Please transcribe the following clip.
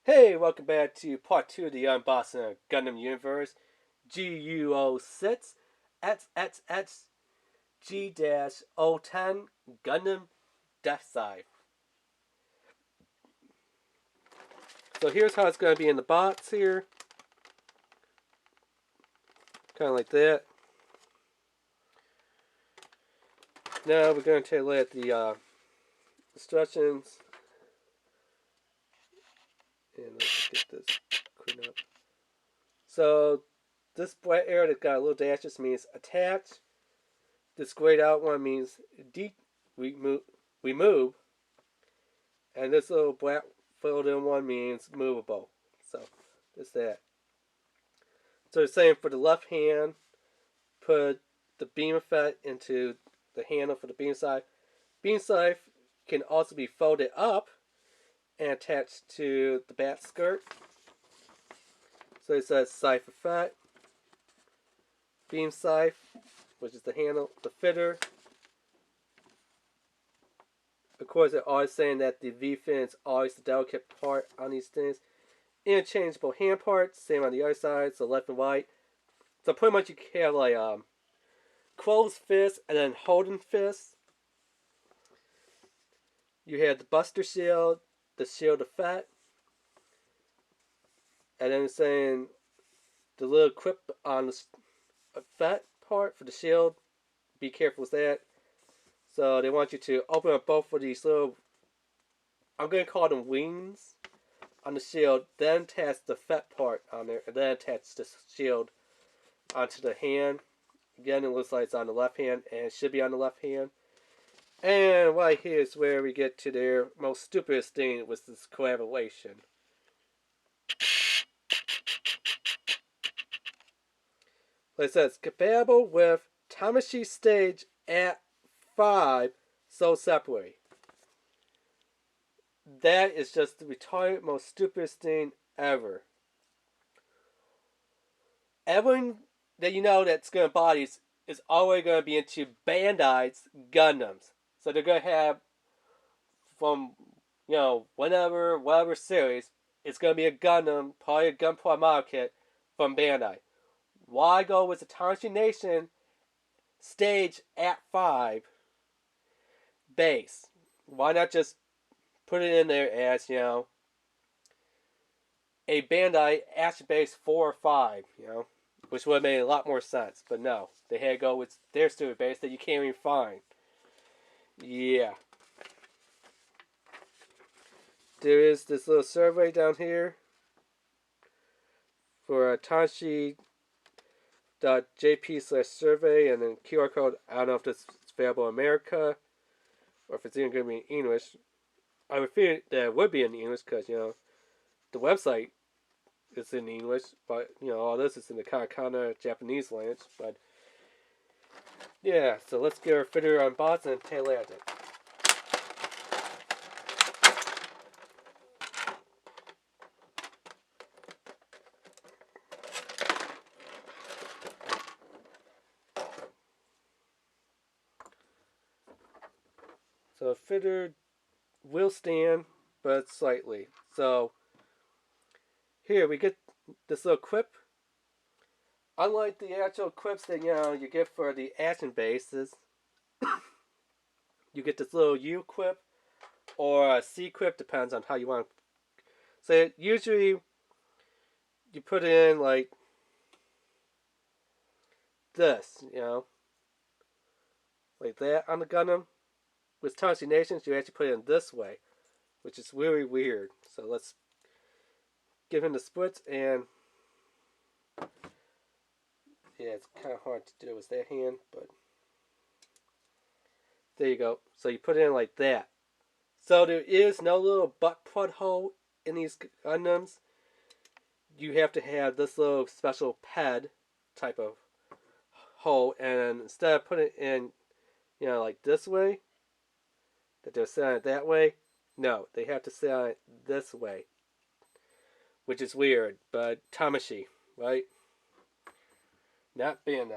Hey, welcome back to part 2 of the unboxing of Gundam Universe GU06 XXX G-010 Gundam Deathscythe. So here's how it's going to be in the box here. Kind of like that. Now we're going to take a look at the instructions. And let's get this cleaned up. So this bright area that got a little dash just means attach. This grayed out one means remove. And this little black filled in one means movable. So just that. So it's saying for the left hand, put the beam effect into the handle for the beam scythe. Beam scythe can also be folded up and attached to the back skirt. So it says scythe effect, beam scythe, which is the handle, the fitter. Of course, they're always saying that the V-fin is always the delicate part on these things. Interchangeable hand parts, same on the other side, so left and right. So pretty much you can have like closed fist and then holding fist. You have the buster shield, the shield effect, and then it's saying the little clip on the effect part for the shield. Be careful with that. So they want you to open up both of these little, I'm going to call them wings on the shield, then attach the effect part on there, and then attach the shield onto the hand. Again, it looks like it's on the left hand, and it should be on the left hand. And right here is where we get to their most stupidest thing with this collaboration. It says, compatible with Tamashii stage at 5, so separate. That is just the retarded, most stupidest thing ever. Everyone that you know that's going to bodies is always going to be into Bandai's Gundams. So they're going to have from, whatever series, it's going to be a Gundam, probably a Gunpla model kit from Bandai. Why go with the Tamashii Nation stage at 5 base? Why not just put it in there as, a Bandai action base 4 or 5, which would have made a lot more sense. But no, they had to go with their stupid base that you can't even find. Yeah. There is this little survey down here for Tamashii.jp/survey, and then QR code. I don't know if this is available in America or if it's even going to be in English. I would feel that it would be in English because, the website is in English, but, all this is in the katakana Japanese language. But, yeah, so let's get our fitter on bots and tail at it. So a fitter will stand, but slightly. So here we get this little quip. Unlike the actual quips that you get for the action bases, you get this little U quip or a C quip, depends on how you want. So usually you put it in like this, like that on the Gundam. With Tamashii Nations, you actually put it in this way, which is really weird. So let's give him the splits, and yeah, it's kind of hard to do with that hand, but there you go. So you put it in like that. So there is no little butt plug hole in these Gundams. You have to have this little special pad type of hole, and instead of putting it in, like this way, that they're set on it that way, no, they have to set on it this way, which is weird, but Tamashii, right? Not Bandai.